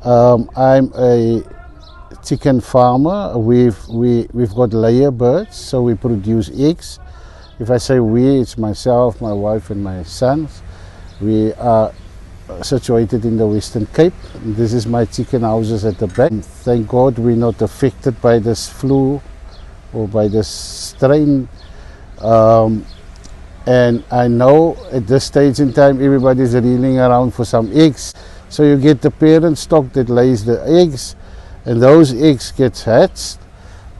I'm a chicken farmer. We've got layer birds, so we produce eggs. If I say we, it's myself, my wife and my sons. We are situated in the Western Cape. This is my chicken houses at the back. Thank God we're not affected by this flu or by this strain. And I know at this stage in time everybody's reeling around for some eggs. So you get the parent stock that lays the eggs, and those eggs get hatched,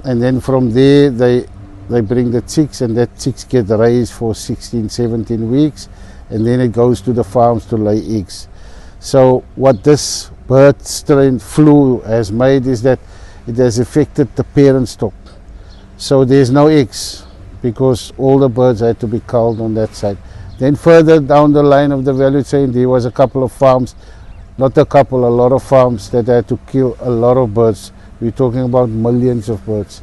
and then from there they bring the chicks, and that chicks get raised for 16, 17 weeks, and then it goes to the farms to lay eggs. So what this bird strain flu has made is that it has affected the parent stock. So there's no eggs because all the birds had to be culled on that side. Then further down the line of the value chain, there was a couple of farms, not a couple, a lot of farms that had to kill a lot of birds. We're talking about millions of birds.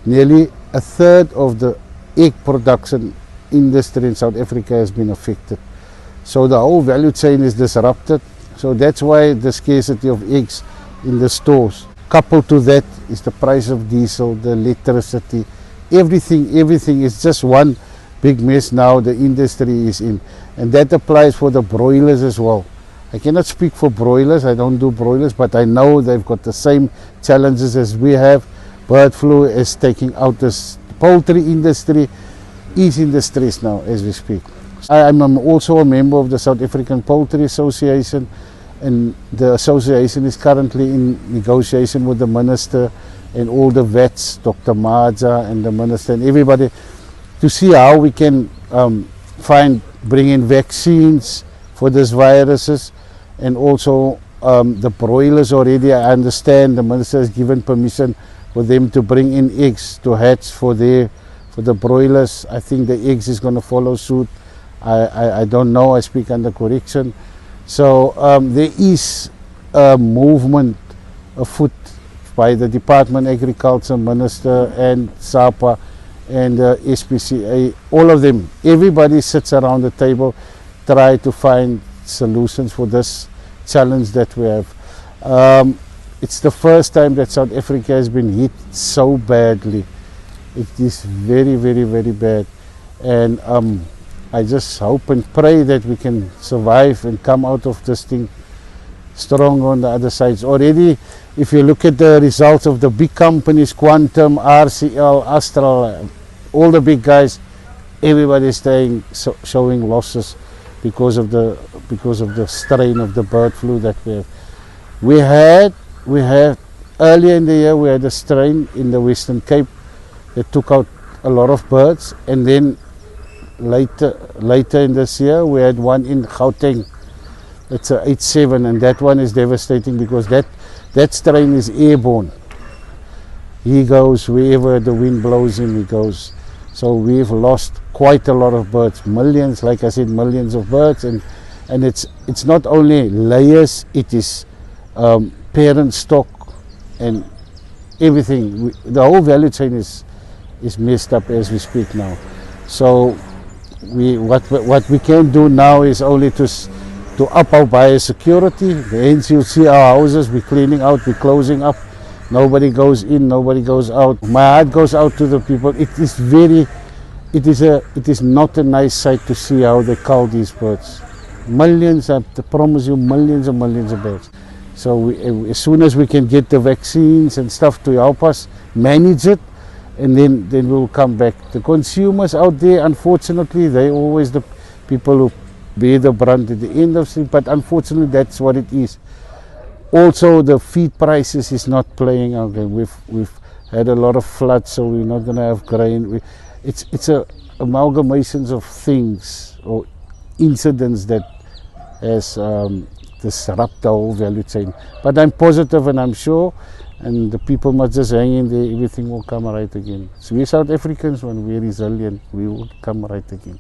Nearly a third of the egg production industry in South Africa has been affected. So the whole value chain is disrupted. So that's why the scarcity of eggs in the stores. Coupled to that is the price of diesel, the electricity, everything is just one big mess now the industry is in. And that applies for the broilers as well. I cannot speak for broilers, I don't do broilers, but I know they've got the same challenges as we have. Bird flu is taking out this poultry industry, is in distress now as we speak. I'm also a member of the South African Poultry Association, and the association is currently in negotiation with the minister and all the vets, Dr. Maja and the minister and everybody, to see how we can bring in vaccines for these viruses, and also the broilers already. I understand the minister has given permission for them to bring in eggs to hatch for the broilers. I think the eggs is going to follow suit. I don't know, I speak under correction. So there is a movement afoot by the Department of Agriculture, Minister and SAPA and SPCA, all of them. Everybody sits around the table, try to find solutions for this challenge that we have. It's the first time that South Africa has been hit so badly. It is very, very, very bad. And I just hope and pray that we can survive and come out of this thing strong on the other sides. Already, if you look at the results of the big companies, Quantum, RCL, Astral, all the big guys, everybody is showing losses because of the strain of the bird flu that we have. We had earlier in the year we had a strain in the Western Cape that took out a lot of birds, and then later in this year we had one in Gauteng. It's a 87, and that one is devastating because that strain is airborne. He goes wherever the wind blows him, he goes. So we've lost quite a lot of birds, millions, like I said, millions of birds, and it's not only layers, it is parent stock and everything. The whole value chain is messed up as we speak now. So what we can do now is only to up our biosecurity. Hence you'll see our houses, we're cleaning out, we're closing up. Nobody goes in, nobody goes out. My heart goes out to the people. It is not a nice sight to see how they cull these birds. Millions, I promise you, millions and millions of birds. So as soon as we can get the vaccines and stuff to help us manage it, and then we'll come back. The consumers out there, unfortunately, they're always the people who bear the brunt at the end of it, but unfortunately that's what it is. Also, the feed prices is not playing out. We've had a lot of floods, so we're not going to have grain. It's a amalgamations of things or incidents that has disrupt the whole value chain. But I'm positive and I'm sure, and the people must just hang in there, everything will come right again. So we South Africans, when we're resilient, we will come right again.